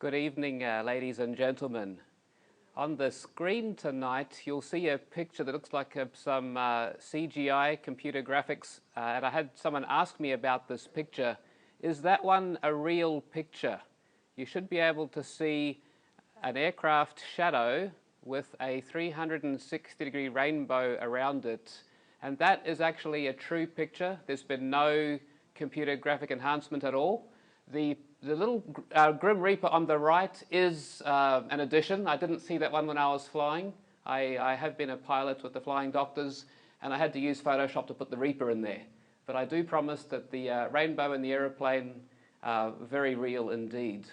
Good evening, ladies and gentlemen. On the screen tonight, you'll see a picture that looks like some CGI, computer graphics, and I had someone ask me about this picture. Is that one a real picture? You should be able to see an aircraft shadow with a 360-degree rainbow around it, and that is actually a true picture. There's been no computer graphic enhancement at all. The little Grim Reaper on the right is an addition. I didn't see that one when I was flying. I have been a pilot with the Flying Doctors, and I had to use Photoshop to put the Reaper in there. But I do promise that the rainbow and the aeroplane are very real indeed.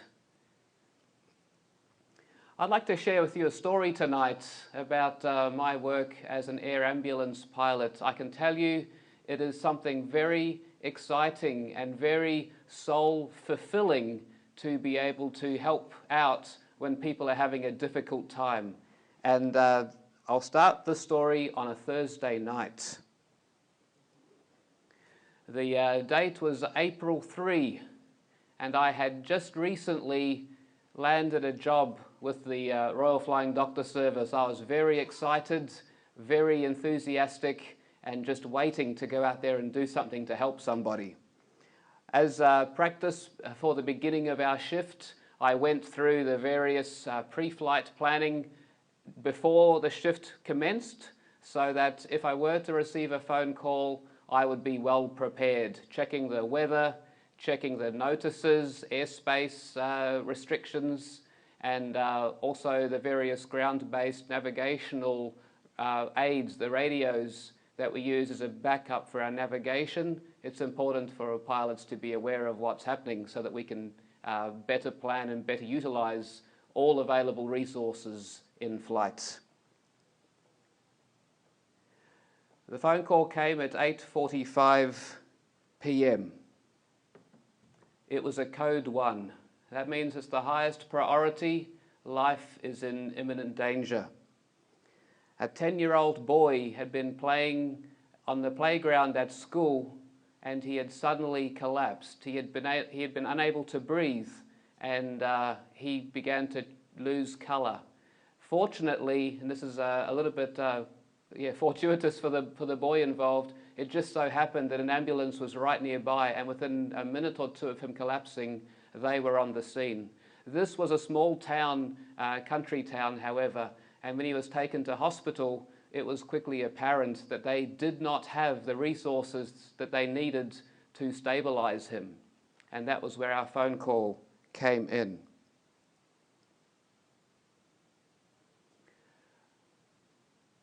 I'd like to share with you a story tonight about my work as an air ambulance pilot. I can tell you it is something very exciting and very soul-fulfilling to be able to help out when people are having a difficult time. And I'll start the story on a Thursday night. The date was April 3, and I had just recently landed a job with the Royal Flying Doctor Service. I was very excited, very enthusiastic, and just waiting to go out there and do something to help somebody. As practice for the beginning of our shift, I went through the various pre-flight planning before the shift commenced, so that if I were to receive a phone call, I would be well prepared, checking the weather, checking the notices, airspace restrictions, and also the various ground-based navigational aids, the radios that we use as a backup for our navigation. It's important for our pilots to be aware of what's happening so that we can better plan and better utilize all available resources in flight. The phone call came at 8:45 p.m. It was a code 1. That means it's the highest priority. Life is in imminent danger. A 10-year-old boy had been playing on the playground at school, and he had suddenly collapsed. He had been unable to breathe, and he began to lose colour. Fortunately, and this is a little bit fortuitous for the boy involved, it just so happened that an ambulance was right nearby, and within a minute or two of him collapsing, they were on the scene. This was a small town, country town, however, and when he was taken to hospital, it was quickly apparent that they did not have the resources that they needed to stabilize him. And that was where our phone call came in.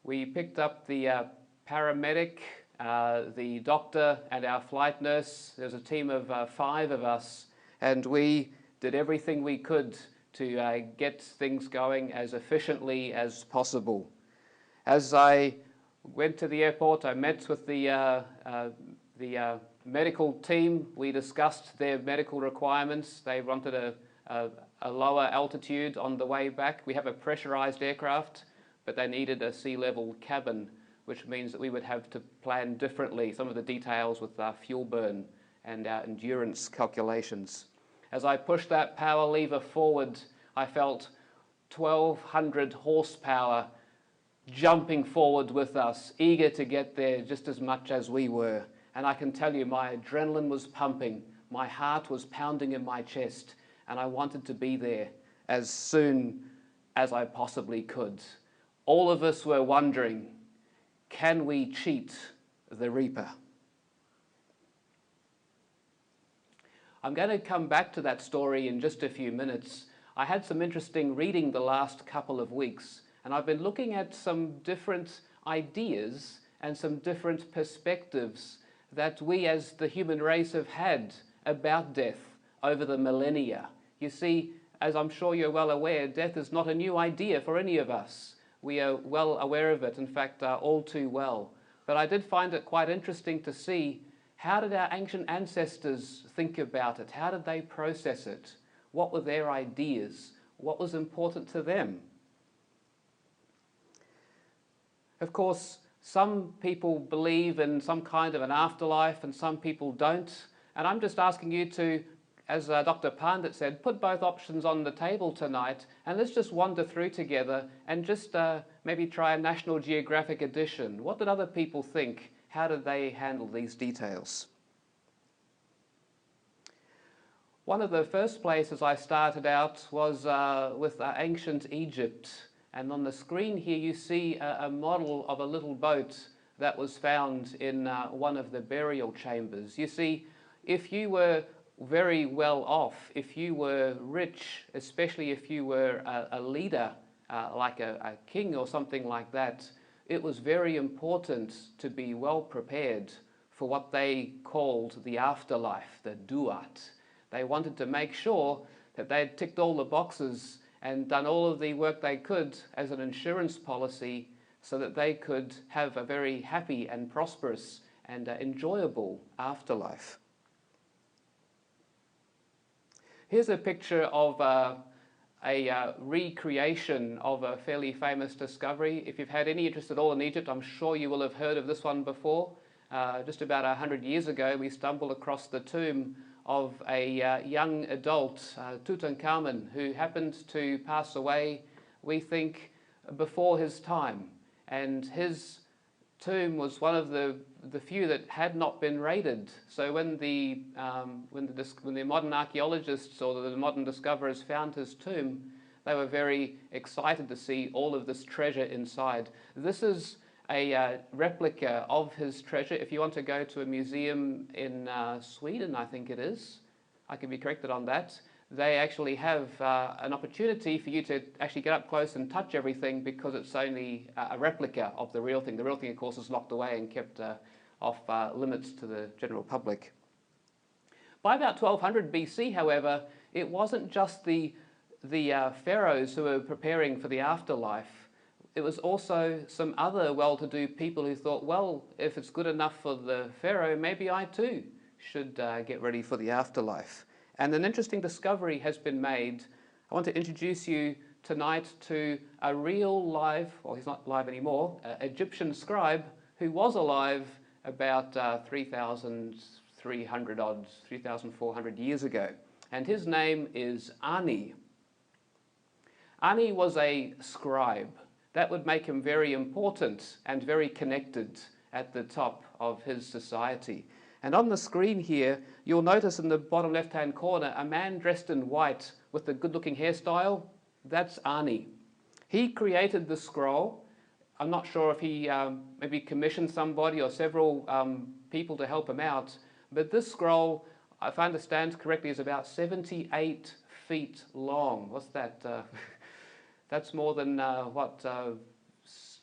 We picked up the paramedic, the doctor, and our flight nurse. There was a team of 5 of us, and we did everything we could to get things going as efficiently as possible. As I went to the airport, I met with the medical team. We discussed their medical requirements. They wanted a lower altitude on the way back. We have a pressurized aircraft, but they needed a sea-level cabin, which means that we would have to plan differently, some of the details with our fuel burn and our endurance calculations. As I pushed that power lever forward, I felt 1,200 horsepower jumping forward with us, eager to get there just as much as we were. And I can tell you, my adrenaline was pumping, my heart was pounding in my chest, and I wanted to be there as soon as I possibly could. All of us were wondering, can we cheat the Reaper? I'm going to come back to that story in just a few minutes. I had some interesting reading the last couple of weeks, and I've been looking at some different ideas and some different perspectives that we as the human race have had about death over the millennia. You see, as I'm sure you're well aware, death is not a new idea for any of us. We are well aware of it, in fact, all too well. But I did find it quite interesting to see, how did our ancient ancestors think about it? How did they process it? What were their ideas? What was important to them? Of course, some people believe in some kind of an afterlife and some people don't. And I'm just asking you to as Dr. Pandit said, put both options on the table tonight and let's just wander through together and just maybe try a National Geographic edition. What did other people think? How did they handle these details? One of the first places I started out was with ancient Egypt. And on the screen here you see a model of a little boat that was found in one of the burial chambers. You see, if you were very well off, if you were rich, especially if you were a leader, like a king or something like that, it was very important to be well prepared for what they called the afterlife, the duat. They wanted to make sure that they had ticked all the boxes and done all of the work they could as an insurance policy so that they could have a very happy and prosperous and enjoyable afterlife. Here's a picture of a recreation of a fairly famous discovery. If you've had any interest at all in Egypt, I'm sure you will have heard of this one before. Just about 100 years ago, we stumbled across the tomb of a young adult, Tutankhamun, who happened to pass away, we think, before his time. And his tomb was one of the few that had not been raided. So when the modern archaeologists or the modern discoverers found his tomb, they were very excited to see all of this treasure inside. This is a replica of his treasure. If you want to go to a museum in Sweden, I think it is, I can be corrected on that, they actually have an opportunity for you to actually get up close and touch everything because it's only a replica of the real thing. The real thing, of course, is locked away and kept off limits to the general public. By about 1200 BC, however, it wasn't just the pharaohs who were preparing for the afterlife. It was also some other well-to-do people who thought, well, if it's good enough for the pharaoh, maybe I too should get ready for the afterlife. And an interesting discovery has been made. I want to introduce you tonight to a real live, well, he's not live anymore, Egyptian scribe who was alive about 3,400 years ago. And his name is Ani. Ani was a scribe. That would make him very important and very connected at the top of his society. And on the screen here, you'll notice in the bottom left-hand corner, a man dressed in white with a good-looking hairstyle. That's Ani. He created the scroll. I'm not sure if he maybe commissioned somebody or several people to help him out, but this scroll, if I understand correctly, is about 78 feet long. What's that? That's more than,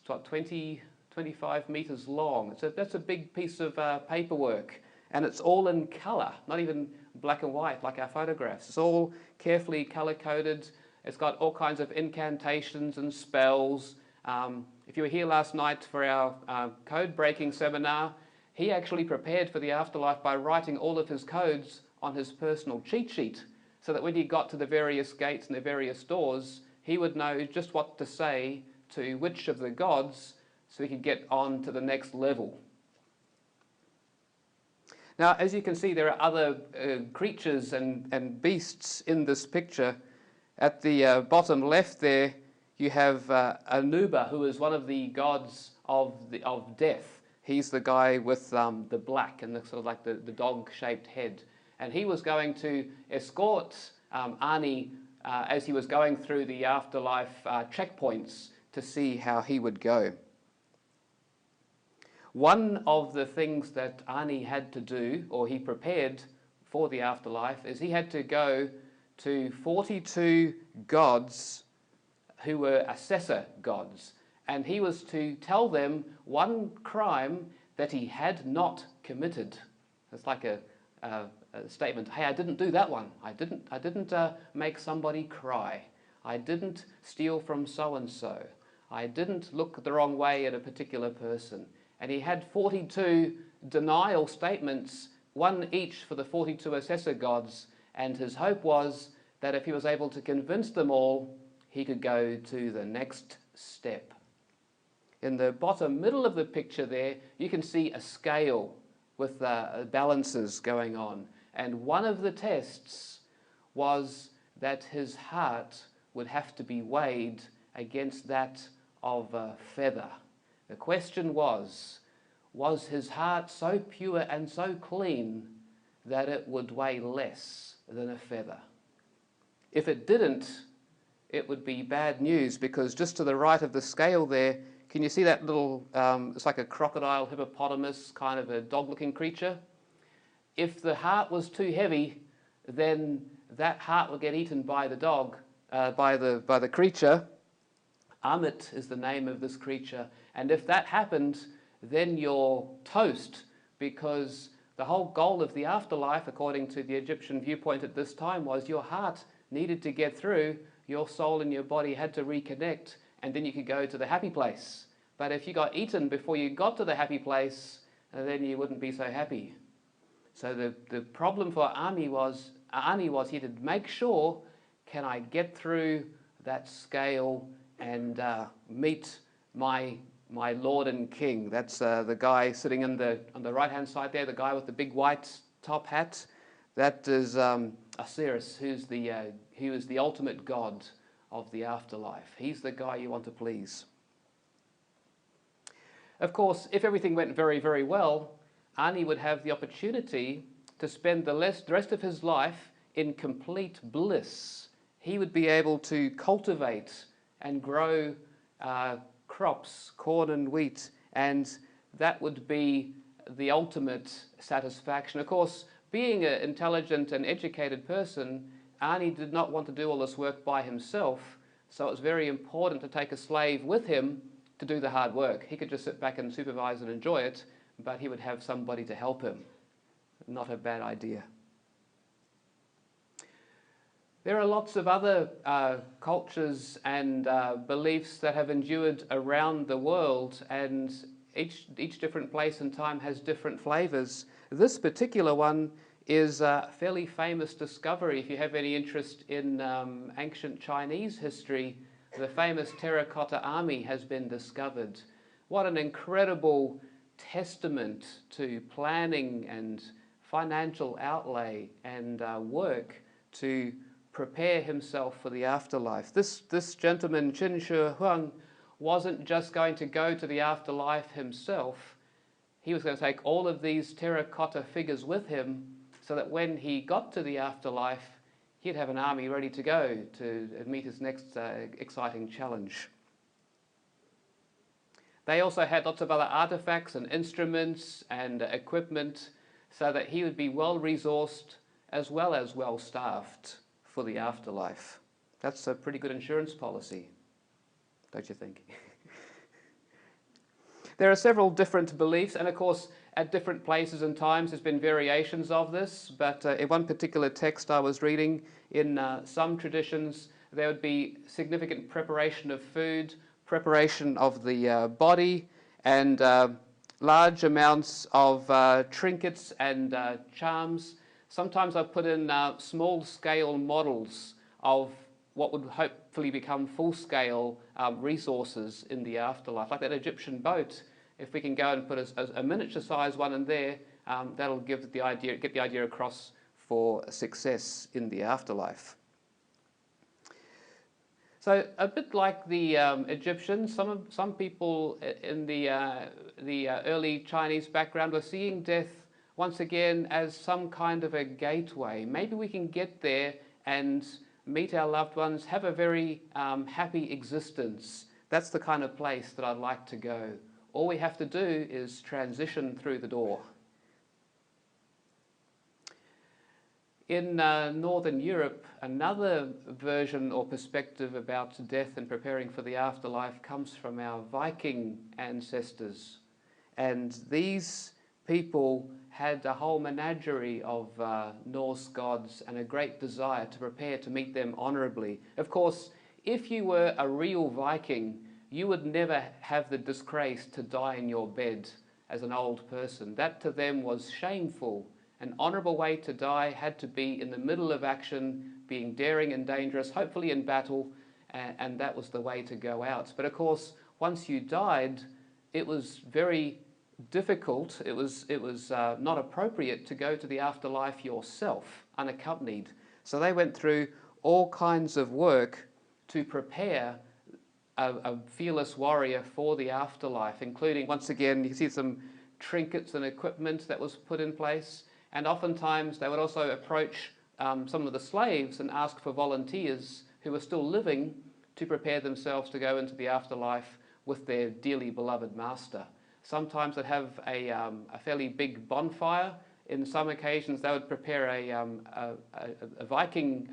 20, 25 meters long. That's a big piece of paperwork. And it's all in color, not even black and white like our photographs. It's all carefully color-coded. It's got all kinds of incantations and spells. If you were here last night for our code-breaking seminar, he actually prepared for the afterlife by writing all of his codes on his personal cheat sheet, so that when he got to the various gates and the various doors, he would know just what to say to which of the gods so he could get on to the next level. Now, as you can see, there are other creatures and beasts in this picture. At the bottom left there, you have Anuba, who is one of the gods of death. He's the guy with the black and the sort of like the dog-shaped head. And he was going to escort Ani as he was going through the afterlife checkpoints to see how he would go. One of the things that Ani had to do, or he prepared for the afterlife, is he had to go to 42 gods who were assessor gods. And he was to tell them one crime that he had not committed. It's like a statement, hey, I didn't do that one. I didn't make somebody cry. I didn't steal from so-and-so. I didn't look the wrong way at a particular person. And he had 42 denial statements, one each for the 42 assessor gods, and his hope was that if he was able to convince them all, he could go to the next step. In the bottom middle of the picture there, you can see a scale with balances going on. And one of the tests was that his heart would have to be weighed against that of a feather. The question was his heart so pure and so clean that it would weigh less than a feather? If it didn't, it would be bad news, because just to the right of the scale there, can you see that little, it's like a crocodile, hippopotamus, kind of a dog-looking creature? If the heart was too heavy, then that heart would get eaten by the dog, by the creature. Amit is the name of this creature. And if that happened, then you're toast, because the whole goal of the afterlife, according to the Egyptian viewpoint at this time, was your heart needed to get through, your soul and your body had to reconnect, and then you could go to the happy place. But if you got eaten before you got to the happy place, then you wouldn't be so happy. So the problem for Ani was he had to make sure, can I get through that scale and meet my Lord and King? That's the guy sitting on the right-hand side there, the guy with the big white top hat. That is Osiris, who is the ultimate god of the afterlife. He's the guy you want to please. Of course, if everything went very, very well, Ani would have the opportunity to spend the rest of his life in complete bliss. He would be able to cultivate and grow crops, corn and wheat, and that would be the ultimate satisfaction. Of course, being an intelligent and educated person, Ani did not want to do all this work by himself, so it was very important to take a slave with him to do the hard work. He could just sit back and supervise and enjoy it, but he would have somebody to help him. Not a bad idea. There are lots of other cultures and beliefs that have endured around the world, and each different place and time has different flavors. This particular one is a fairly famous discovery. If you have any interest in ancient Chinese history, the famous terracotta army has been discovered. What an incredible testament to planning and financial outlay and work to prepare himself for the afterlife. This gentleman, Qin Shi Huang, wasn't just going to go to the afterlife himself. He was going to take all of these terracotta figures with him, so that when he got to the afterlife, he'd have an army ready to go to meet his next exciting challenge. They also had lots of other artifacts and instruments and equipment, so that he would be well-resourced as well-staffed for the afterlife. That's a pretty good insurance policy, don't you think? There are several different beliefs, and of course, at different places and times there's been variations of this, but in one particular text I was reading, in some traditions there would be significant preparation of food, preparation of the body, and large amounts of trinkets and charms. Sometimes I've put in small-scale models of what would hopefully become full-scale resources in the afterlife, like that Egyptian boat. If we can go and put a miniature-sized one in there, that'll get the idea across for success in the afterlife. So a bit like the Egyptians, some people in the early Chinese background were seeing death once again as some kind of a gateway. Maybe we can get there and meet our loved ones, have a very happy existence. That's the kind of place that I'd like to go. All we have to do is transition through the door. In Northern Europe, another version or perspective about death and preparing for the afterlife comes from our Viking ancestors. And these people had a whole menagerie of Norse gods and a great desire to prepare to meet them honorably. Of course, if you were a real Viking, you would never have the disgrace to die in your bed as an old person. That to them was shameful. An honourable way to die had to be in the middle of action, being daring and dangerous, hopefully in battle, and that was the way to go out. But of course, once you died, it was very difficult, it was not appropriate to go to the afterlife yourself, unaccompanied. So they went through all kinds of work to prepare a fearless warrior for the afterlife, including, once again, you see some trinkets and equipment that was put in place. And oftentimes they would also approach some of the slaves and ask for volunteers who were still living to prepare themselves to go into the afterlife with their dearly beloved master. Sometimes they'd have a fairly big bonfire. In some occasions they would prepare a Viking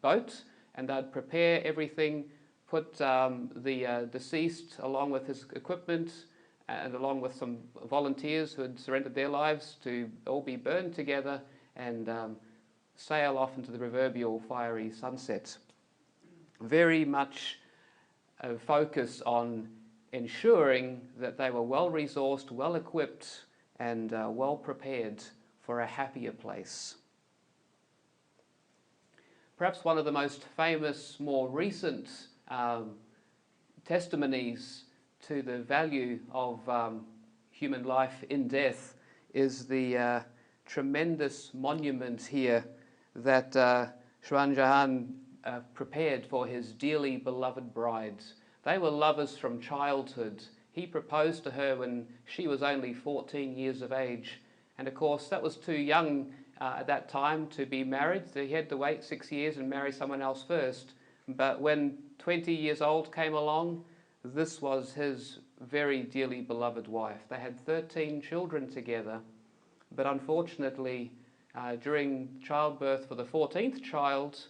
boat, and they'd prepare everything, put the deceased along with his equipment and along with some volunteers who had surrendered their lives to all be burned together and sail off into the proverbial fiery sunset. Very much a focus on ensuring that they were well resourced, well equipped and well prepared for a happier place. Perhaps one of the most famous, more recent testimonies to the value of human life in death is the tremendous monument here that Shah Jahan prepared for his dearly beloved bride. They were lovers from childhood. He proposed to her when she was only 14 years of age, and of course that was too young at that time to be married. So he had to wait 6 years and marry someone else first. But when 20 years old came along, this was his very dearly beloved wife. They had 13 children together, but unfortunately during childbirth for the 14th child,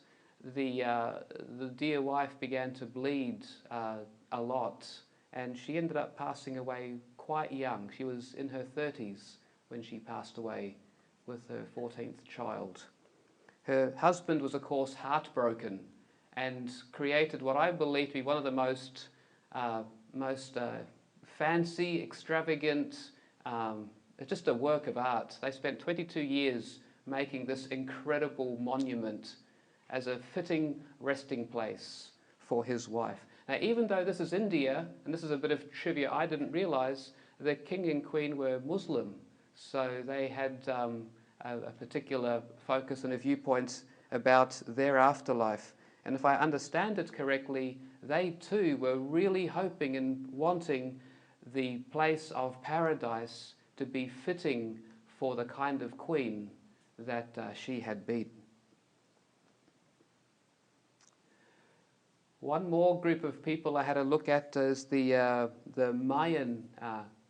the dear wife began to bleed a lot, and she ended up passing away quite young. She was in her 30s when she passed away with her 14th child. Her husband was of course heartbroken and created what I believe to be one of the most fancy, extravagant, just a work of art. They spent 22 years making this incredible monument as a fitting resting place for his wife. Now, even though this is India, and this is a bit of trivia I didn't realize, the king and queen were Muslim, so they had a particular focus and a viewpoint about their afterlife. And if I understand it correctly, they too were really hoping and wanting the place of paradise to be fitting for the kind of queen that she had been. One more group of people I had a look at is the Mayan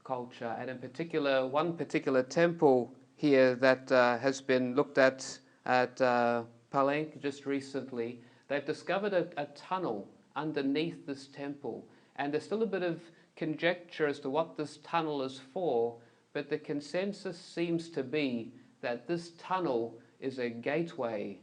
culture, and in particular, one particular temple here that has been looked at Palenque just recently. They've discovered a tunnel underneath this temple, and there's still a bit of conjecture as to what this tunnel is for, but the consensus seems to be that this tunnel is a gateway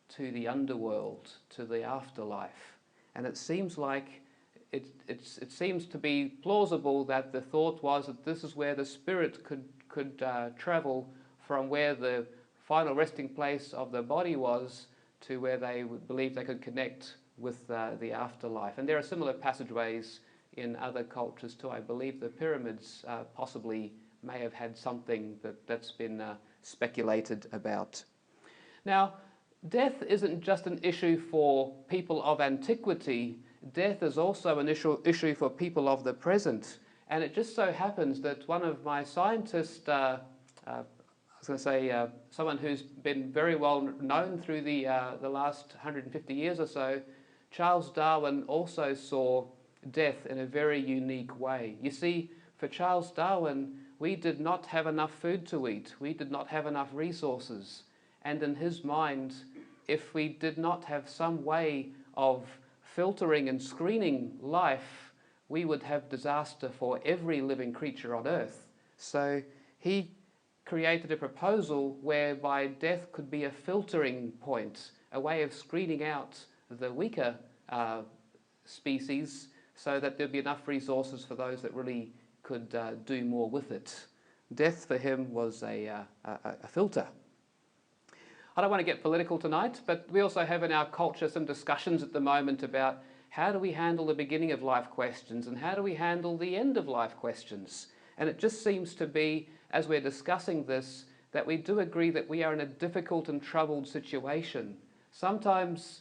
to the underworld, to the afterlife. And it seems like it seems to be plausible that the thought was that this is where the spirit could travel from where the final resting place of the body was to where they would believe they could connect with the afterlife. And there are similar passageways in other cultures too. I believe the pyramids possibly may have had something that's been speculated about. Now, death isn't just an issue for people of antiquity. Death is also an issue for people of the present. And it just so happens that one of my scientists, I was going to say someone who's been very well known through the last 150 years or so, Charles Darwin also saw death in a very unique way. You see, for Charles Darwin, we did not have enough food to eat. We did not have enough resources. And in his mind, if we did not have some way of filtering and screening life, we would have disaster for every living creature on Earth. So he created a proposal whereby death could be a filtering point, a way of screening out the weaker species so that there'd be enough resources for those that really could do more with it. Death for him was a filter. I don't want to get political tonight, but we also have in our culture some discussions at the moment about how do we handle the beginning of life questions and how do we handle the end of life questions. And it just seems to be, as we're discussing this, that we do agree that we are in a difficult and troubled situation. Sometimes,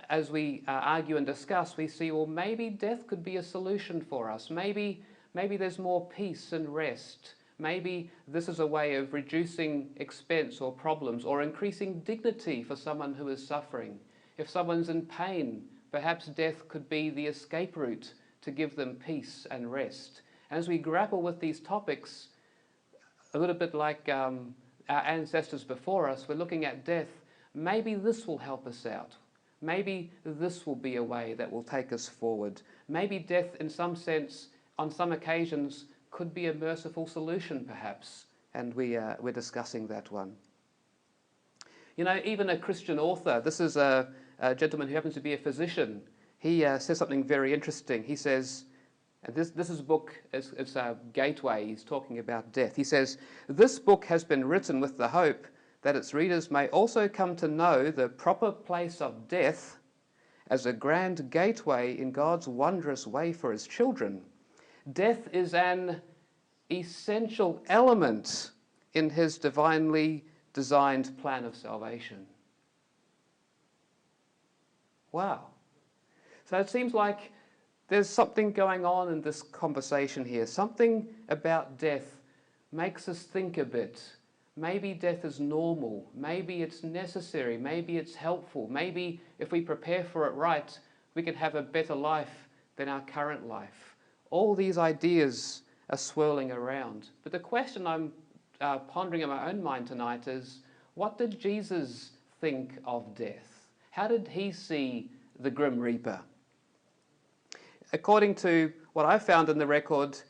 as we argue and discuss, we see, well, maybe death could be a solution for us. Maybe there's more peace and rest. Maybe this is a way of reducing expense or problems or increasing dignity for someone who is suffering. If someone's in pain, perhaps death could be the escape route to give them peace and rest. And as we grapple with these topics, a little bit like our ancestors before us, we're looking at death. Maybe this will help us out. Maybe this will be a way that will take us forward. Maybe death, in some sense, on some occasions, could be a merciful solution, perhaps. And we're discussing that one. You know, even a Christian author, this is a gentleman who happens to be a physician, he says something very interesting. He says, and this is a book, it's a Gateway, he's talking about death. He says, "This book has been written with the hope that its readers may also come to know the proper place of death as a grand gateway in God's wondrous way for his children. Death is an essential element in his divinely designed plan of salvation." Wow. So it seems like there's something going on in this conversation here. Something about death makes us think a bit. Maybe death is normal. Maybe it's necessary. Maybe it's helpful. Maybe if we prepare for it right, we can have a better life than our current life. All these ideas are swirling around. But the question I'm pondering in my own mind tonight is, what did Jesus think of death? How did he see the Grim Reaper? According to what I found in the record,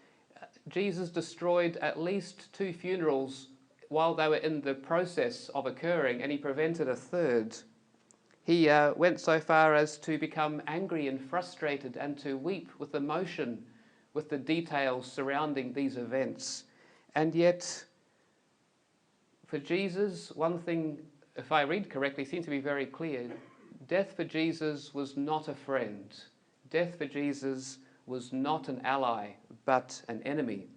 Jesus destroyed at least 2 funerals while they were in the process of occurring, and he prevented a third. He went so far as to become angry and frustrated and to weep with emotion with the details surrounding these events. And yet, for Jesus, one thing, if I read correctly, seems to be very clear. Death for Jesus was not a friend. Death for Jesus was not an ally, but an enemy.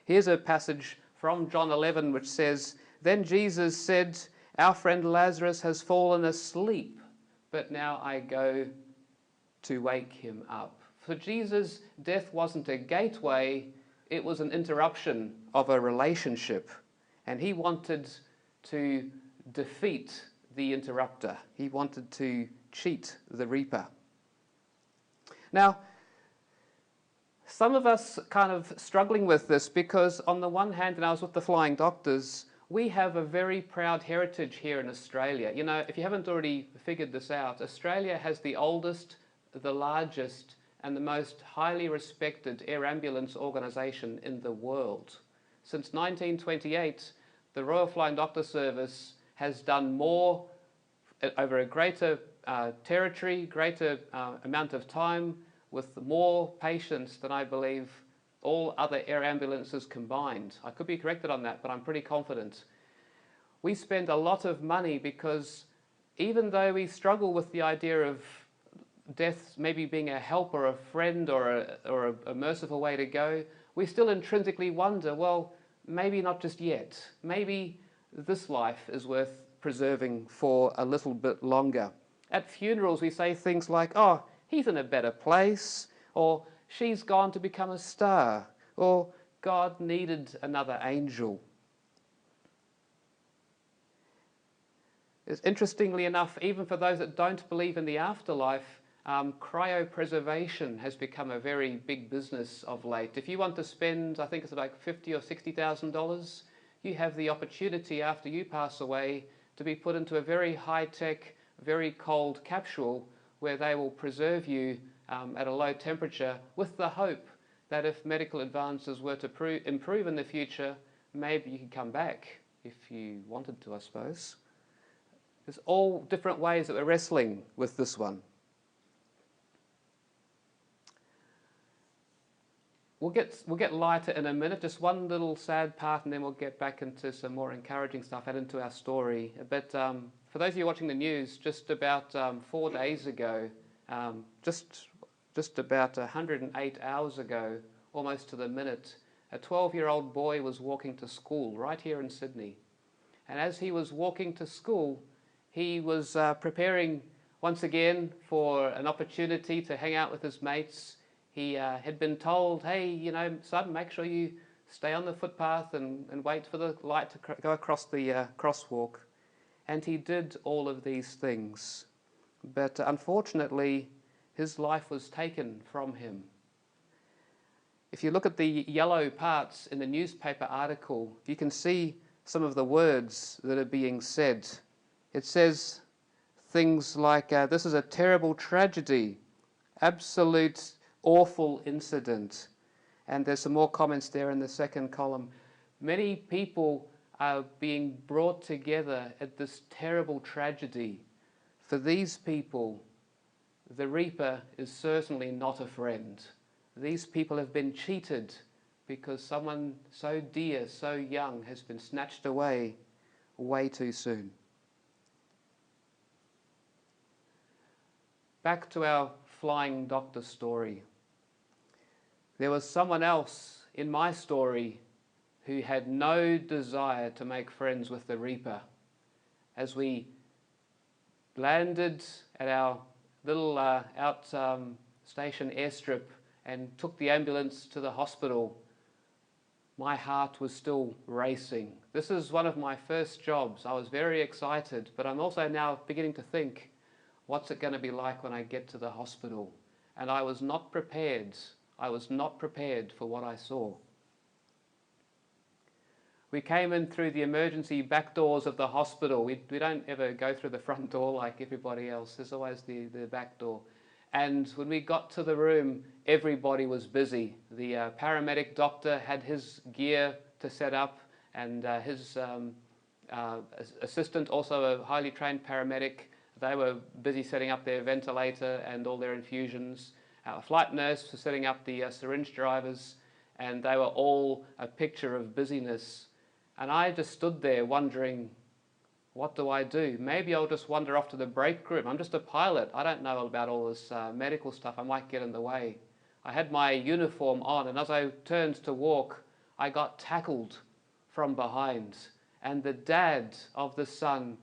Here's a passage from John 11 which says, "Then Jesus said, 'Our friend Lazarus has fallen asleep, but now I go to wake him up.'" For Jesus, death wasn't a gateway, it was an interruption of a relationship. And he wanted to defeat the interrupter. He wanted to cheat the reaper. Now, some of us kind of struggling with this because on the one hand, and I was with the Flying Doctors, we have a very proud heritage here in Australia. You know, if you haven't already figured this out, Australia has the oldest, the largest, and the most highly respected air ambulance organisation in the world. Since 1928, the Royal Flying Doctor Service has done more over a greater territory, greater amount of time, with more patients than I believe all other air ambulances combined. I could be corrected on that, but I'm pretty confident. We spend a lot of money because even though we struggle with the idea of death maybe being a help or a friend or a merciful way to go, we still intrinsically wonder, well, maybe not just yet. Maybe this life is worth preserving for a little bit longer. At funerals, we say things like, "Oh, he's in a better place," or "She's gone to become a star," or "God needed another angel." Interestingly enough, even for those that don't believe in the afterlife, cryopreservation has become a very big business of late. If you want to spend, I think it's like $50,000 or $60,000, you have the opportunity after you pass away to be put into a very high-tech, very cold capsule where they will preserve you at a low temperature with the hope that if medical advances were to improve in the future, maybe you could come back if you wanted to, I suppose. There's all different ways that we're wrestling with this one. We'll get lighter in a minute, just one little sad part, and then we'll get back into some more encouraging stuff, add into our story. But for those of you watching the news, just about 4 days ago, just about 108 hours ago, almost to the minute, a 12-year-old boy was walking to school right here in Sydney. And as he was walking to school, he was preparing once again for an opportunity to hang out with his mates. He had been told, hey, you know, son, make sure you stay on the footpath and wait for the light to go across the crosswalk. And he did all of these things. But unfortunately, his life was taken from him. If you look at the yellow parts in the newspaper article, you can see some of the words that are being said. It says things like, this is a terrible tragedy, absolute awful incident. And there's some more comments there in the second column. Many people are being brought together at this terrible tragedy. For these people, the Reaper is certainly not a friend. These people have been cheated because someone so dear, so young, has been snatched away way too soon. Back to our flying doctor story. There was someone else in my story who had no desire to make friends with the Reaper. As we landed at our little station airstrip and took the ambulance to the hospital, my heart was still racing. This is one of my first jobs. I was very excited, but I'm also now beginning to think, what's it going to be like when I get to the hospital? And I was not prepared. I was not prepared for what I saw. We came in through the emergency back doors of the hospital. We don't ever go through the front door like everybody else. There's always the back door. And when we got to the room, everybody was busy. The paramedic doctor had his gear to set up, and his assistant, also a highly trained paramedic, they were busy setting up their ventilator and all their infusions. Our flight nurse was setting up the syringe drivers, and they were all a picture of busyness. And I just stood there wondering, what do I do? Maybe I'll just wander off to the break room. I'm just a pilot. I don't know about all this medical stuff. I might get in the way. I had my uniform on, and as I turned to walk, I got tackled from behind. And the dad of the son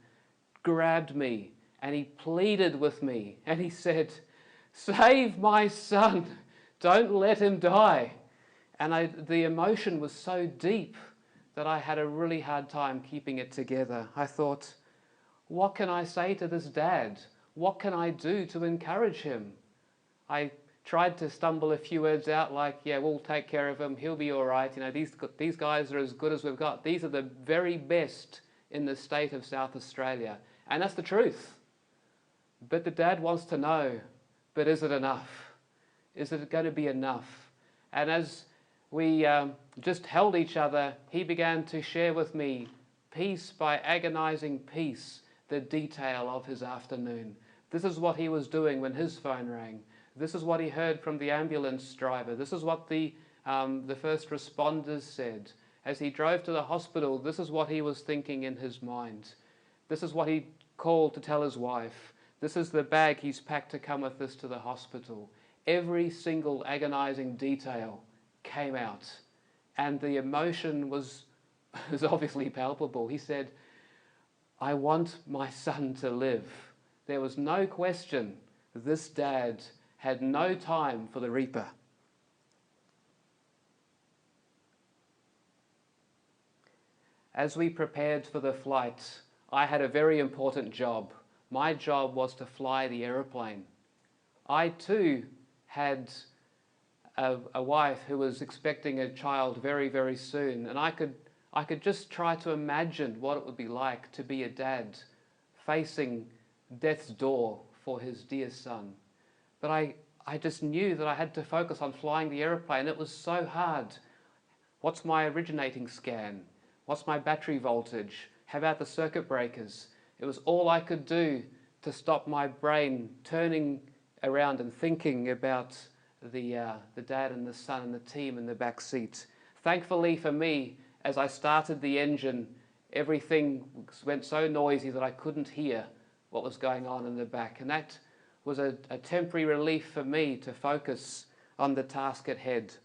grabbed me, and he pleaded with me, and he said, "Save my son. Don't let him die." And the emotion was so deep that I had a really hard time keeping it together. I thought, what can I say to this dad? What can I do to encourage him? I tried to stumble a few words out like, yeah, we'll take care of him. He'll be all right. You know, these guys are as good as we've got. These are the very best in the state of South Australia. And that's the truth. But the dad wants to know, but is it enough? Is it going to be enough? And as we just held each other, he began to share with me, piece by agonizing piece, the detail of his afternoon. This is what he was doing when his phone rang. This is what he heard from the ambulance driver. This is what the first responders said. As he drove to the hospital, this is what he was thinking in his mind. This is what he called to tell his wife. This is the bag he's packed to come with us to the hospital. Every single agonizing detail came out, and the emotion was obviously palpable. He said, "I want my son to live." There was no question this dad had no time for the Reaper. As we prepared for the flight, I had a very important job. My job was to fly the aeroplane. I too had a wife who was expecting a child very, very soon, and I could just try to imagine what it would be like to be a dad facing death's door for his dear son. But I just knew that I had to focus on flying the aeroplane. It was so hard. What's my originating scan? What's my battery voltage? How about the circuit breakers? It was all I could do to stop my brain turning around and thinking about the dad and the son and the team in the back seat. Thankfully for me, as I started the engine, everything went so noisy that I couldn't hear what was going on in the back. And that was a temporary relief for me to focus on the task at hand.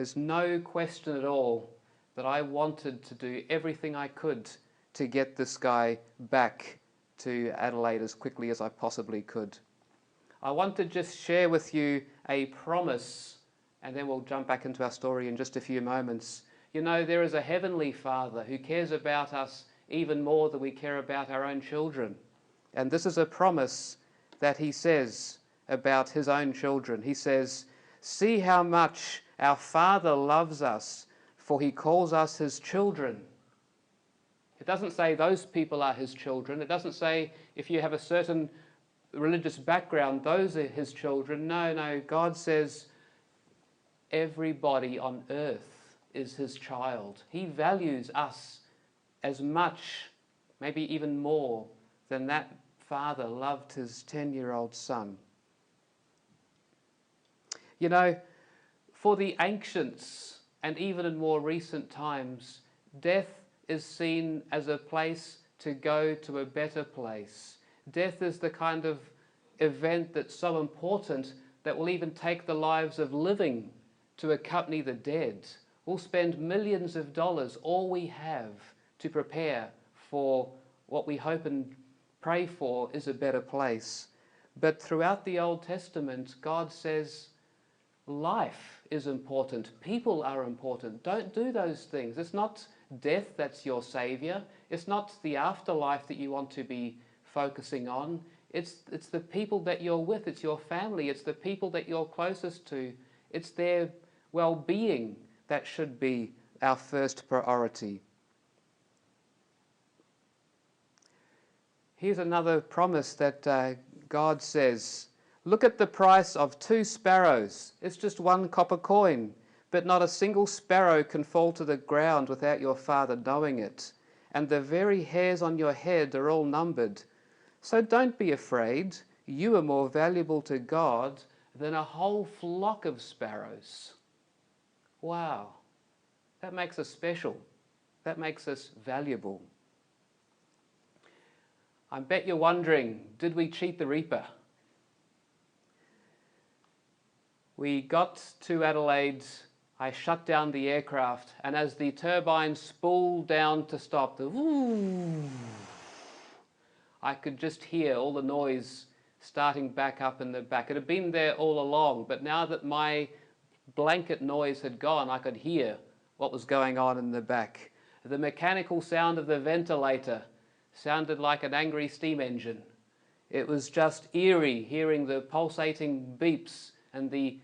There's no question at all that I wanted to do everything I could to get this guy back to Adelaide as quickly as I possibly could. I want to just share with you a promise, and then we'll jump back into our story in just a few moments. You know, there is a heavenly Father who cares about us even more than we care about our own children. And this is a promise that he says about his own children. He says, "See how much our Father loves us, for he calls us his children." It doesn't say those people are his children. It doesn't say if you have a certain religious background, those are his children. No, God says everybody on earth is his child. He values us as much, maybe even more, than that father loved his 10-year-old son. You know, for the ancients, and even in more recent times, death is seen as a place to go to a better place. Death is the kind of event that's so important that will even take the lives of living to accompany the dead. We'll spend millions of dollars, all we have, to prepare for what we hope and pray for is a better place. But throughout the Old Testament, God says life is important. People are important. Don't do those things. It's not death that's your savior. It's not the afterlife that you want to be focusing on. It's the people that you're with. It's your family. It's the people that you're closest to. It's their well-being that should be our first priority. Here's another promise that God says, "Look at the price of 2 sparrows. It's just 1 copper coin, but not a single sparrow can fall to the ground without your Father knowing it. And the very hairs on your head are all numbered. So don't be afraid. You are more valuable to God than a whole flock of sparrows." Wow, that makes us special. That makes us valuable. I bet you're wondering, did we cheat the Reaper? We got to Adelaide, I shut down the aircraft, and as the turbine spooled down to stop, the whoo, I could just hear all the noise starting back up in the back. It had been there all along, but now that my blanket noise had gone, I could hear what was going on in the back. The mechanical sound of the ventilator sounded like an angry steam engine. It was just eerie hearing the pulsating beeps and the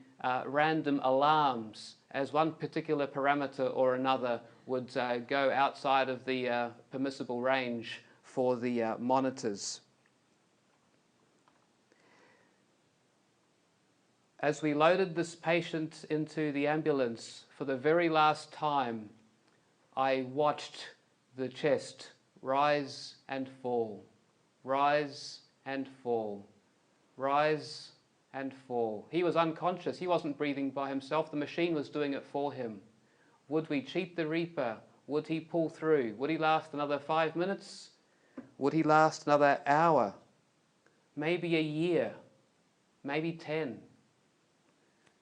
random alarms as one particular parameter or another would go outside of the permissible range for the monitors. As we loaded this patient into the ambulance for the very last time, I watched the chest rise and fall, rise and fall, rise and fall. He was unconscious. He wasn't breathing by himself. The machine was doing it for him. Would we cheat the Reaper? Would he pull through? Would he last another 5 minutes? Would he last another hour? Maybe a year? Maybe 10?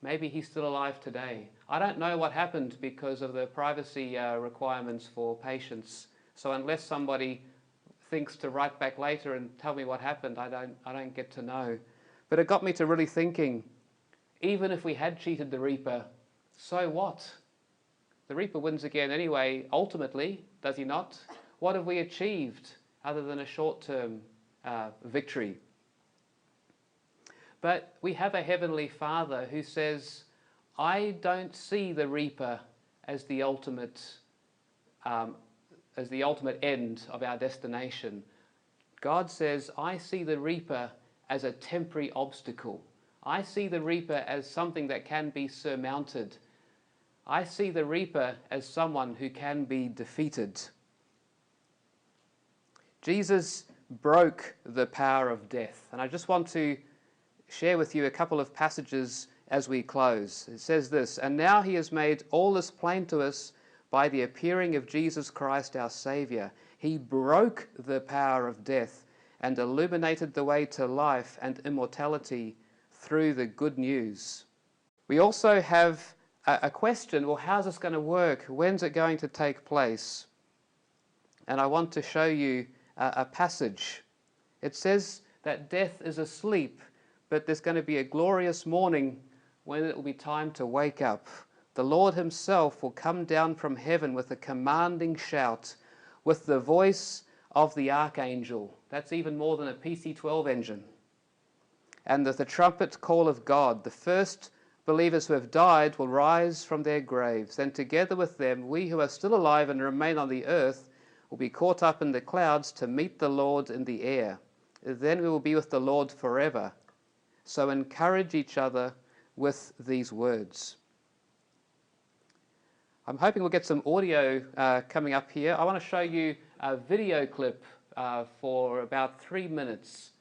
Maybe he's still alive today. I don't know what happened because of the privacy requirements for patients. So unless somebody thinks to write back later and tell me what happened, I don't get to know. But it got me to really thinking, even if we had cheated the Reaper, so what? The Reaper wins again anyway, ultimately, does he not? What have we achieved other than a short-term victory? But we have a Heavenly Father who says, I don't see the Reaper as the ultimate end of our destination. God says, I see the Reaper as a temporary obstacle. I see the Reaper as something that can be surmounted. I see the Reaper as someone who can be defeated. Jesus broke the power of death. And I just want to share with you a couple of passages as we close. It says this, "And now he has made all this plain to us by the appearing of Jesus Christ our Saviour. He broke the power of death and illuminated the way to life and immortality through the good news." We also have a question, well, how's this going to work? When's it going to take place? And I want to show you a passage. It says that death is asleep, but there's going to be a glorious morning when it will be time to wake up. The Lord himself will come down from heaven with a commanding shout, with the voice of the archangel. That's even more than a PC-12 engine. And with the trumpet call of God, the first believers who have died will rise from their graves. Then together with them, we who are still alive and remain on the earth will be caught up in the clouds to meet the Lord in the air. Then we will be with the Lord forever. So encourage each other with these words. I'm hoping we'll get some audio coming up here. I want to show you a video clip for about 3 minutes.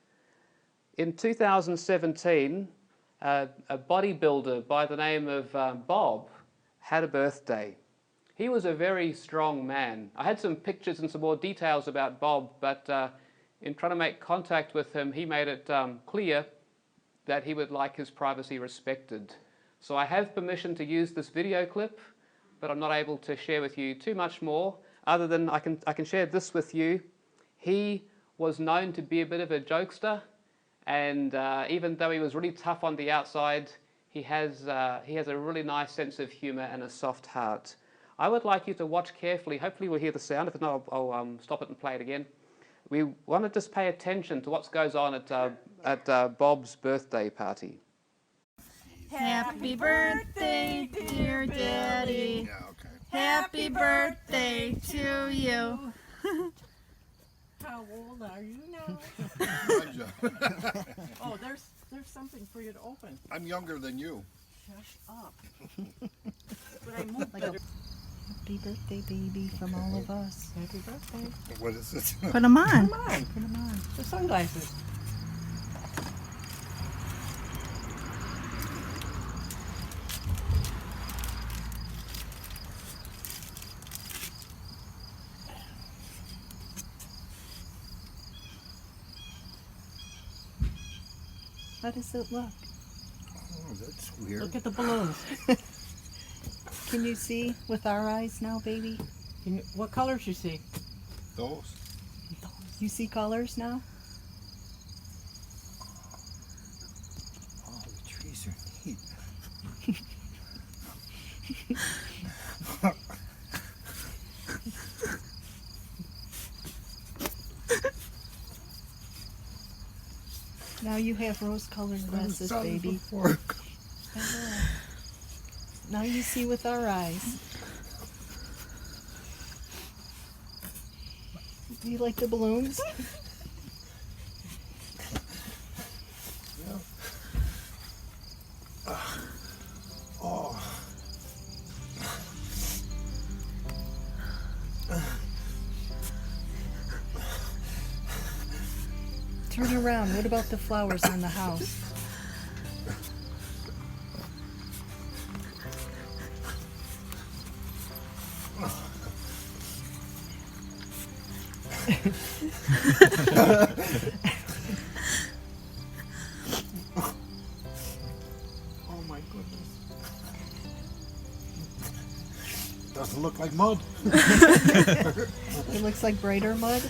In 2017, a bodybuilder by the name of Bob had a birthday. He was a very strong man. I had some pictures and some more details about Bob, but in trying to make contact with him, he made it clear that he would like his privacy respected. So I have permission to use this video clip, but I'm not able to share with you too much more, other than I can share this with you. He was known to be a bit of a jokester, and even though he was really tough on the outside, he has a really nice sense of humor and a soft heart. I would like you to watch carefully. Hopefully we'll hear the sound. If not, I'll stop it and play it again. We want to just pay attention to what goes on at Bob's birthday party. Happy birthday, dear Daddy. Yeah, okay. Happy birthday to you. How old are you now? Oh, there's something for you to open. I'm younger than you. Shush up. But I moved Like better. Happy birthday, baby, from all of us. Happy birthday. What is it? Put them on. Come on. Put them on. The sunglasses. How does it look? Oh, that's weird. Look at the balloons. Can you see with our eyes now, baby? What colors you see? Those. You see colors now? Oh, the trees are neat. Now you have rose-colored glasses, I've done it baby. before. Now you see with our eyes. Do you like the balloons? Yeah. Oh. Turn around. What about the flowers on the house? Oh my goodness. Doesn't look like mud. It looks like brighter mud.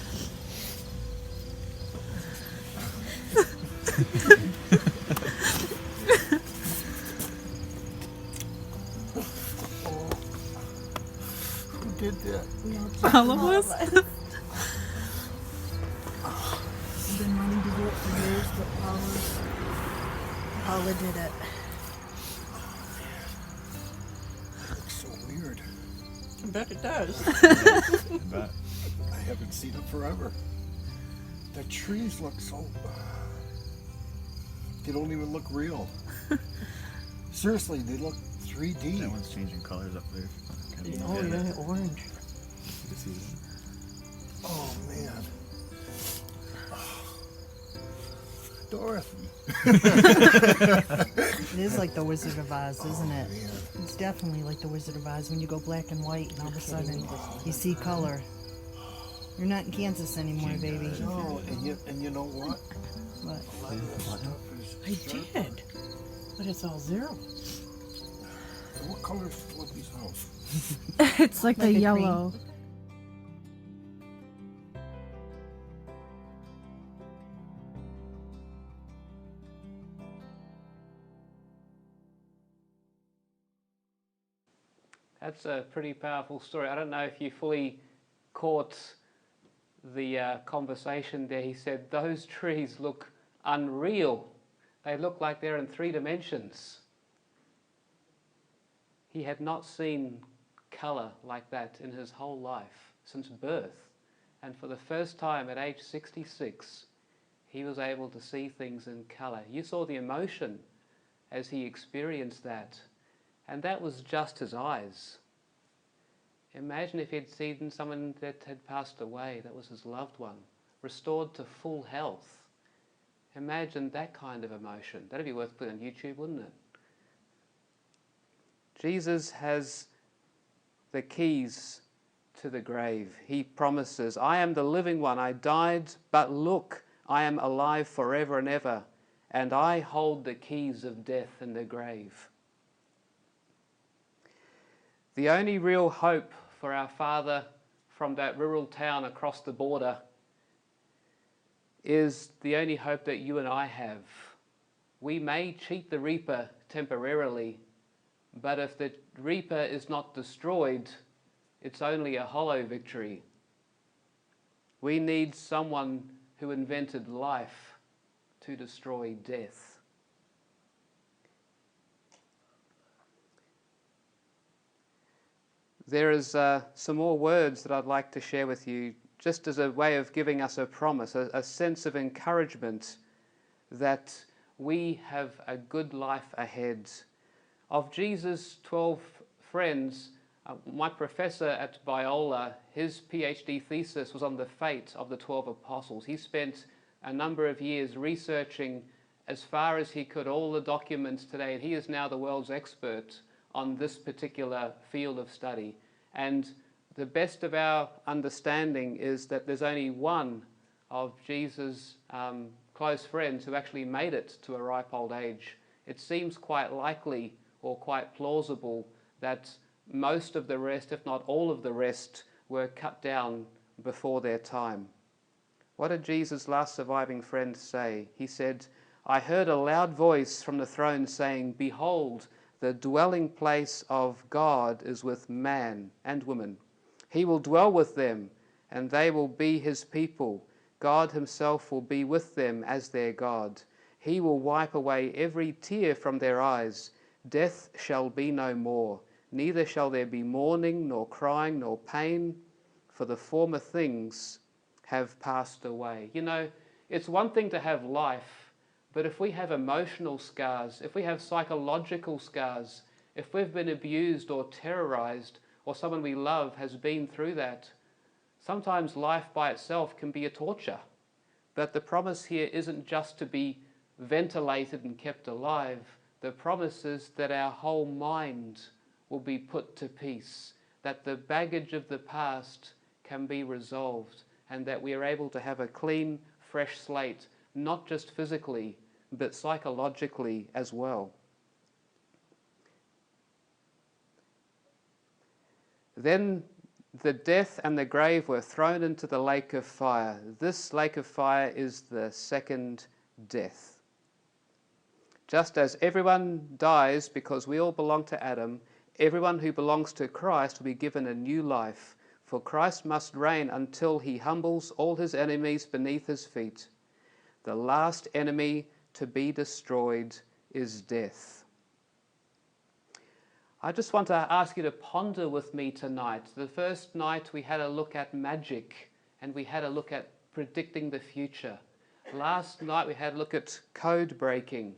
Who did that? All of us. I've been wanting to do it for years, but Paula did it. That looks so weird. I bet it does. I haven't seen it forever. The trees look so... They don't even look real. Seriously, they look 3D. That one's changing colors up there. Oh yeah, orange. You can see that. Oh man. Dorothy. It is like the Wizard of Oz, isn't it? Man. It's definitely like the Wizard of Oz when you go black and white and all of a sudden you see color. You're not in Kansas anymore, baby. No, and you know what? What? A lot of that stuff is I sharp. did. But it's all zero. What color is Fluffy's house? It's like, Like a a yellow. That's a pretty powerful story. I don't know if you fully caught the conversation there. He said, those trees look unreal. They look like they're in 3 dimensions. He had not seen colour like that in his whole life since birth. And for the first time at age 66, he was able to see things in colour. You saw the emotion as he experienced that. And that was just his eyes. Imagine if he'd seen someone that had passed away, that was his loved one, restored to full health. Imagine that kind of emotion. That'd be worth putting on YouTube, wouldn't it? Jesus has the keys to the grave. He promises, I am the living one. I died, but look, I am alive forever and ever, and I hold the keys of death and the grave. The only real hope for our Father from that rural town across the border is the only hope that you and I have. We may cheat the reaper temporarily, but if the reaper is not destroyed, it's only a hollow victory. We need someone who invented life to destroy death. There is some more words that I'd like to share with you, just as a way of giving us a promise, a sense of encouragement that we have a good life ahead. Of Jesus' 12 friends, my professor at Biola, his PhD thesis was on the fate of the 12 apostles. He spent a number of years researching as far as he could all the documents today, and he is now the world's expert on this particular field of study. And the best of our understanding is that there's only one of Jesus' close friends who actually made it to a ripe old age. It seems quite likely or quite plausible that most of the rest, if not all of the rest, were cut down before their time. What did Jesus' last surviving friend say? He said, I heard a loud voice from the throne saying, behold, the dwelling place of God is with man and woman. He will dwell with them, and they will be his people. God himself will be with them as their God. He will wipe away every tear from their eyes. Death shall be no more. Neither shall there be mourning, nor crying, nor pain, for the former things have passed away. You know, it's one thing to have life, but if we have emotional scars, if we have psychological scars, if we've been abused or terrorized, or someone we love has been through that, sometimes life by itself can be a torture. But the promise here isn't just to be ventilated and kept alive. The promise is that our whole mind will be put to peace, that the baggage of the past can be resolved, and that we are able to have a clean, fresh slate, not just physically, but psychologically as well. Then the death and the grave were thrown into the lake of fire. This lake of fire is the second death. Just as everyone dies because we all belong to Adam, everyone who belongs to Christ will be given a new life. For Christ must reign until he humbles all his enemies beneath his feet. The last enemy to be destroyed is death. I just want to ask you to ponder with me tonight. The first night we had a look at magic and we had a look at predicting the future. Last night we had a look at code breaking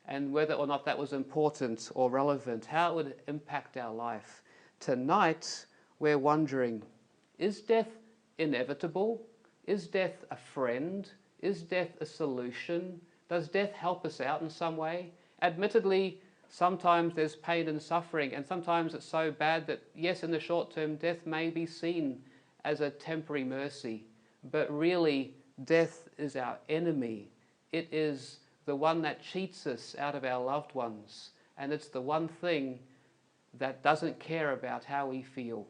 and whether or not that was important or relevant, how it would impact our life. Tonight we're wondering, is death inevitable? Is death a friend? Is death a solution? Does death help us out in some way? Admittedly, sometimes there's pain and suffering, and sometimes it's so bad that, yes, in the short term, death may be seen as a temporary mercy. But really, death is our enemy. It is the one that cheats us out of our loved ones. And it's the one thing that doesn't care about how we feel.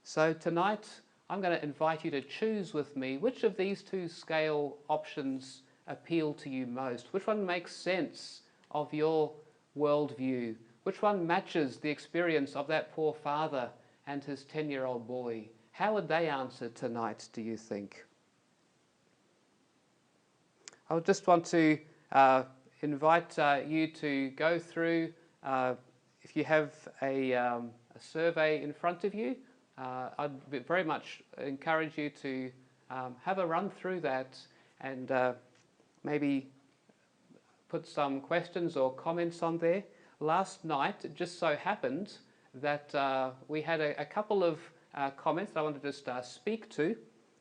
So tonight, I'm going to invite you to choose with me which of these two scale options appeal to you most. Which one makes sense of your worldview? Which one matches the experience of that poor father and his 10-year-old boy? How would they answer tonight, do you think? I would just want to invite you to go through, if you have a survey in front of you, I'd very much encourage you to have a run through that and maybe put some questions or comments on there. Last night, it just so happened that we had a couple of comments that I wanted to just speak to,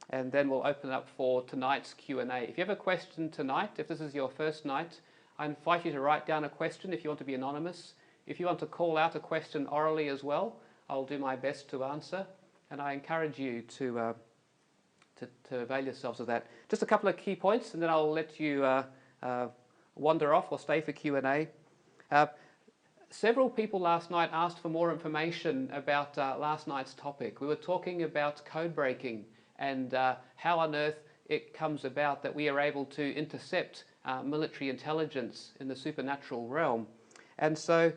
and then we'll open up for tonight's Q&A. If you have a question tonight, if this is your first night, I invite you to write down a question if you want to be anonymous. If you want to call out a question orally as well, I'll do my best to answer, and I encourage you to avail yourselves of that. Just a couple of key points, and then I'll let you wander off or stay for Q&A. Several people last night asked for more information about last night's topic. We were talking about code breaking and how on earth it comes about that we are able to intercept military intelligence in the supernatural realm. And so,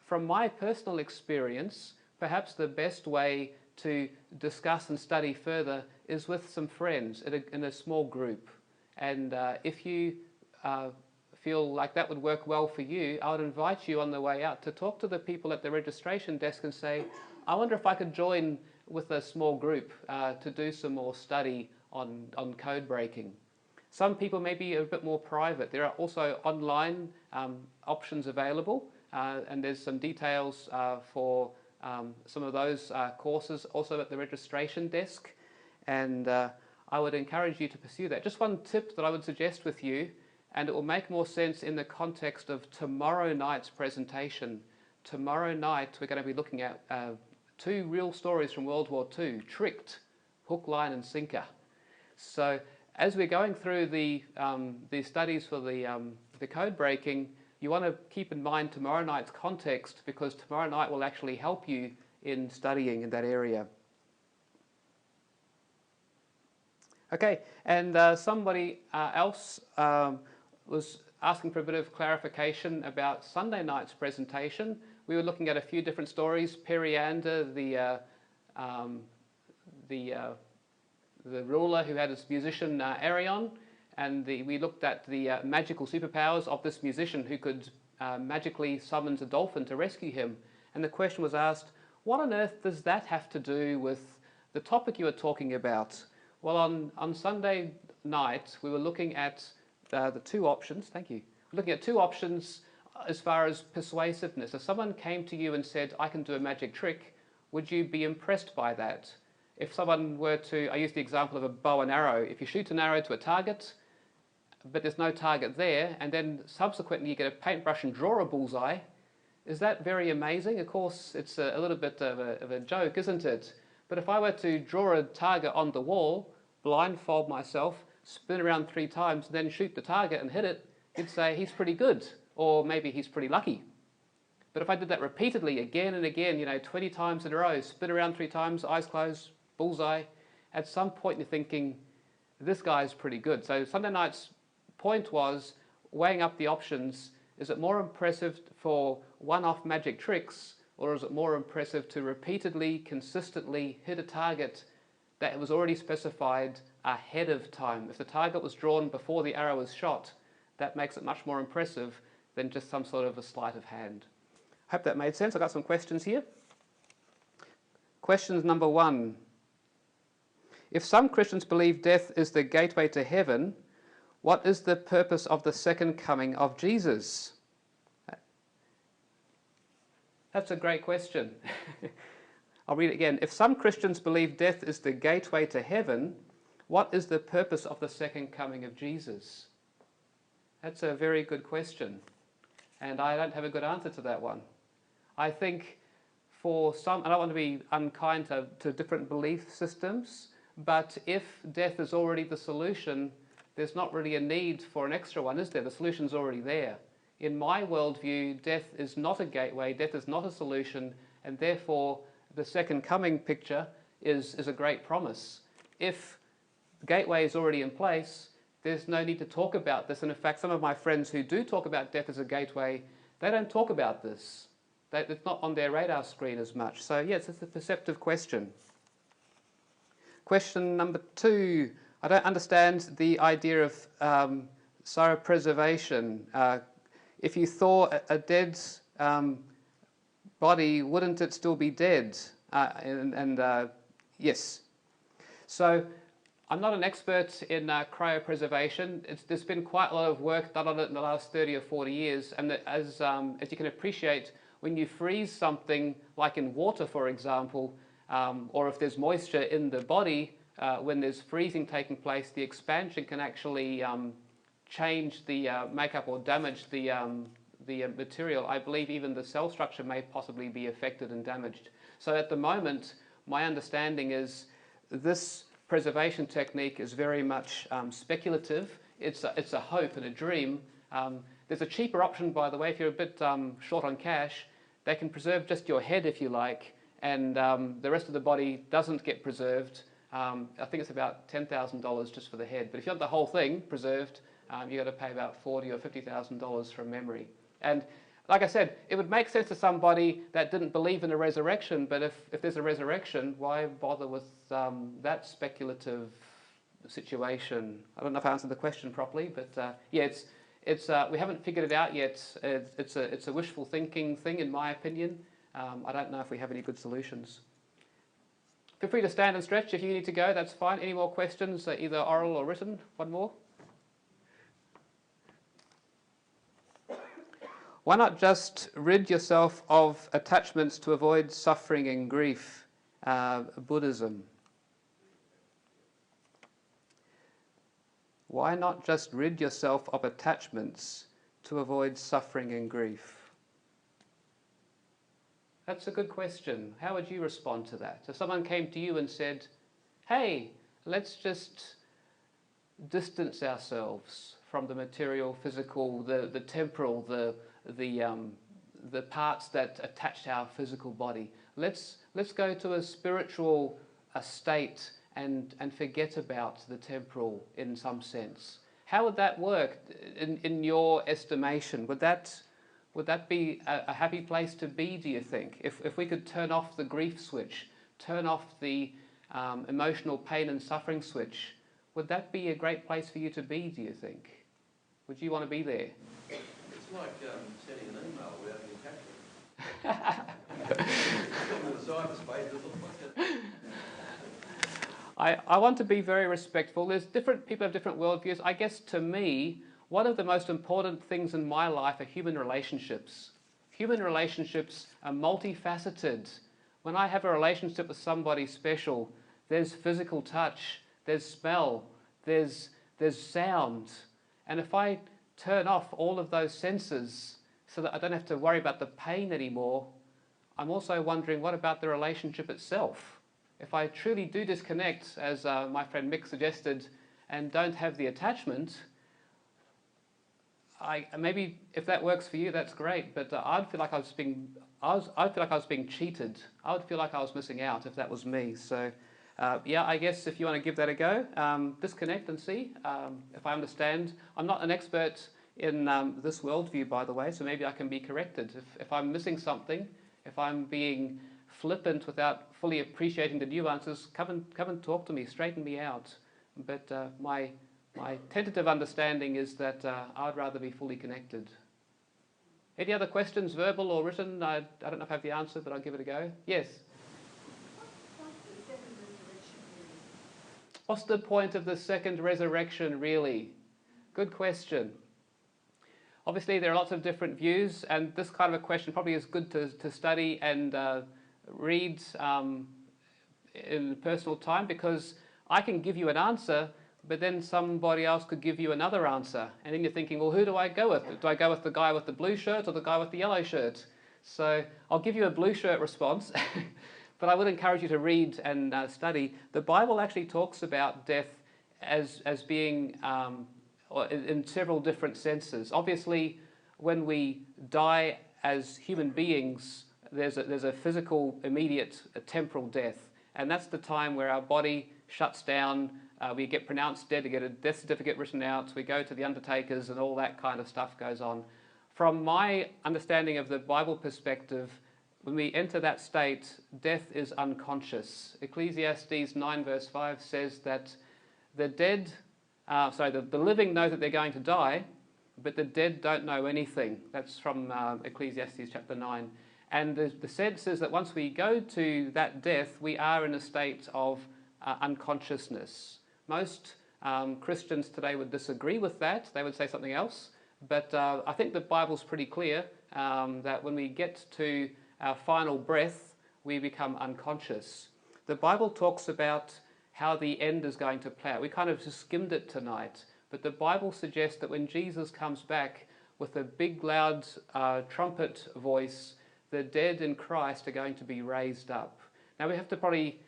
from my personal experience, perhaps the best way to discuss and study further is with some friends in a small group. And if you feel like that would work well for you, I would invite you on the way out to talk to the people at the registration desk and say, I wonder if I could join with a small group to do some more study on code breaking. Some people may be a bit more private. There are also online options available, and there's some details for some of those courses also at the registration desk, and I would encourage you to pursue that. Just one tip that I would suggest with you, and it will make more sense in the context of tomorrow night's presentation. Tomorrow night we're going to be looking at two real stories from World War II, Tricked, hook, line and sinker. So as we're going through the studies for the code breaking, you want to keep in mind tomorrow night's context, because tomorrow night will actually help you in studying in that area. Okay, and somebody else was asking for a bit of clarification about Sunday night's presentation. We were looking at a few different stories. Periander, the ruler who had his musician Arion, and we looked at the magical superpowers of this musician who could magically summon a dolphin to rescue him. And the question was asked, what on earth does that have to do with the topic you were talking about? Well, on Sunday night, we were looking at the two options. Thank you. We're looking at two options as far as persuasiveness. If someone came to you and said, I can do a magic trick, would you be impressed by that? If someone were to, I use the example of a bow and arrow. If you shoot an arrow to a target, but there's no target there, and then subsequently you get a paintbrush and draw a bullseye, is that very amazing? Of course, it's a little bit of a joke, isn't it? But if I were to draw a target on the wall, blindfold myself, spin around 3 times, then shoot the target and hit it, you'd say he's pretty good, or maybe he's pretty lucky. But if I did that repeatedly, again and again, 20 times in a row, spin around 3 times, eyes closed, bullseye, at some point you're thinking, this guy's pretty good. So Sunday night's point was weighing up the options. Is it more impressive for one-off magic tricks, or is it more impressive to repeatedly, consistently hit a target that was already specified ahead of time? If the target was drawn before the arrow was shot, that makes it much more impressive than just some sort of a sleight of hand. Hope that made sense. I've got some questions here. Question number 1. If some Christians believe death is the gateway to heaven, what is the purpose of the second coming of Jesus? That's a great question. I'll read it again. If some Christians believe death is the gateway to heaven, what is the purpose of the second coming of Jesus? That's a very good question, and I don't have a good answer to that one. I think for some, I don't want to be unkind to different belief systems, but if death is already the solution, there's not really a need for an extra one, is there? The solution's already there. In my worldview, death is not a gateway, death is not a solution, and therefore the second coming picture is a great promise. If the gateway is already in place, there's no need to talk about this. And in fact, some of my friends who do talk about death as a gateway, they don't talk about this. It's not on their radar screen as much. So yes, it's a perceptive question. Question number 2. I don't understand the idea of cryopreservation. If you thaw a dead body, wouldn't it still be dead? Yes. So I'm not an expert in cryopreservation. There's been quite a lot of work done on it in the last 30 or 40 years. And as you can appreciate, when you freeze something, like in water, for example, or if there's moisture in the body, when there's freezing taking place, the expansion can actually change the makeup or damage the material. I believe even the cell structure may possibly be affected and damaged. So at the moment, my understanding is this preservation technique is very much speculative. It's a hope and a dream. There's a cheaper option, by the way, if you're a bit short on cash. They can preserve just your head, if you like, and the rest of the body doesn't get preserved. I think it's about $10,000 just for the head. But if you want the whole thing preserved, you've got to pay about $40,000 or $50,000 from memory. And like I said, it would make sense to somebody that didn't believe in a resurrection, but if there's a resurrection, why bother with that speculative situation? I don't know if I answered the question properly, but yeah, we haven't figured it out yet. It's a wishful thinking thing, in my opinion. I don't know if we have any good solutions. Feel free to stand and stretch if you need to go, that's fine. Any more questions, either oral or written? One more? Why not just rid yourself of attachments to avoid suffering and grief? Buddhism. Why not just rid yourself of attachments to avoid suffering and grief? That's a good question. How would you respond to that? If someone came to you and said, hey, let's just distance ourselves from the material, physical, the temporal, the parts that attach to our physical body. Let's go to a spiritual state and forget about the temporal in some sense. How would that work in your estimation? Would that be a happy place to be, do you think? If we could turn off the grief switch, turn off the emotional pain and suffering switch, would that be a great place for you to be, do you think? Would you want to be there? It's like sending an email without any attachment. I want to be very respectful. There's different people have different worldviews. I guess to me, one of the most important things in my life are human relationships. Human relationships are multifaceted. When I have a relationship with somebody special, there's physical touch, there's smell, there's sound. And if I turn off all of those senses so that I don't have to worry about the pain anymore, I'm also wondering, what about the relationship itself? If I truly do disconnect, as my friend Mick suggested, and don't have the attachment, maybe if that works for you, that's great. But I'd feel like I was being cheated. I would feel like I was missing out if that was me. So, yeah, I guess if you want to give that a go, disconnect and see if I understand. I'm not an expert in this worldview, by the way, so maybe I can be corrected. If I'm missing something, if I'm being flippant without fully appreciating the nuances, come and talk to me, straighten me out. But my tentative understanding is that I'd rather be fully connected. Any other questions, verbal or written? I don't know if I have the answer, but I'll give it a go. Yes? What's the point of the second resurrection, really? Good question. Obviously, there are lots of different views, and this kind of a question probably is good to study and read in personal time, because I can give you an answer, but then somebody else could give you another answer. And then you're thinking, well, who do I go with? Do I go with the guy with the blue shirt or the guy with the yellow shirt? So I'll give you a blue shirt response, but I would encourage you to read and study. The Bible actually talks about death as being in several different senses. Obviously, when we die as human beings, there's a physical, immediate, temporal death. And that's the time where our body shuts down, we get pronounced dead, to get a death certificate written out, we go to the undertakers, and all that kind of stuff goes on. From my understanding of the Bible perspective, when we enter that state, death is unconscious. Ecclesiastes 9 verse 5 says that the living know that they're going to die, but the dead don't know anything. That's from Ecclesiastes chapter 9. And the sense is that once we go to that death, we are in a state of unconsciousness. Most Christians today would disagree with that. They would say something else. But I think the Bible's pretty clear that when we get to our final breath, we become unconscious. The Bible talks about how the end is going to play out. We kind of just skimmed it tonight. But the Bible suggests that when Jesus comes back with a big, loud trumpet voice, the dead in Christ are going to be raised up. Now, we have to probably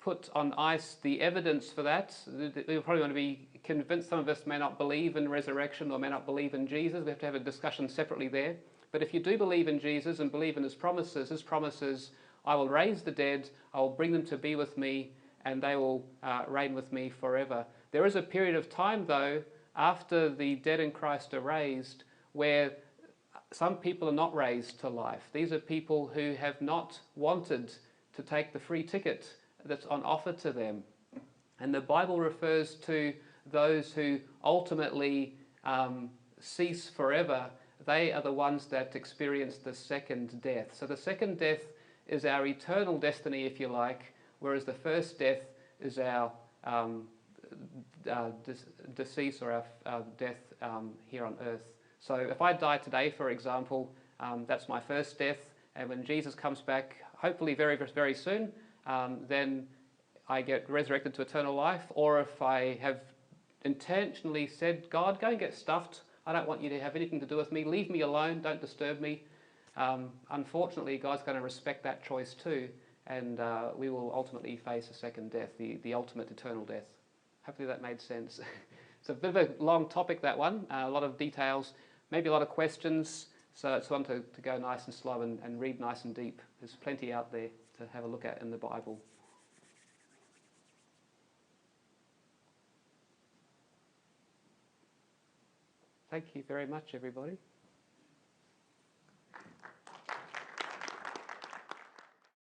put on ice the evidence for that. We probably want to be convinced. Some of us may not believe in resurrection or may not believe in Jesus. We have to have a discussion separately there. But if you do believe in Jesus and believe in his promises, I will raise the dead, I will bring them to be with me, and they will reign with me forever. There is a period of time, though, after the dead in Christ are raised, where some people are not raised to life. These are people who have not wanted to take the free ticket that's on offer to them. And the Bible refers to those who ultimately cease forever. They are the ones that experience the second death. So the second death is our eternal destiny, if you like, whereas the first death is our decease or our death here on earth. So if I die today, for example, that's my first death, and when Jesus comes back, hopefully very, very soon, then I get resurrected to eternal life. Or if I have intentionally said, God, go and get stuffed, I don't want you to have anything to do with me, leave me alone, don't disturb me. Unfortunately, God's going to respect that choice too, and we will ultimately face a second death, the ultimate eternal death. Hopefully that made sense. It's a bit of a long topic, that one, a lot of details, maybe a lot of questions, so it's one to go nice and slow and read nice and deep. There's plenty out there to have a look at in the Bible. Thank you very much, everybody.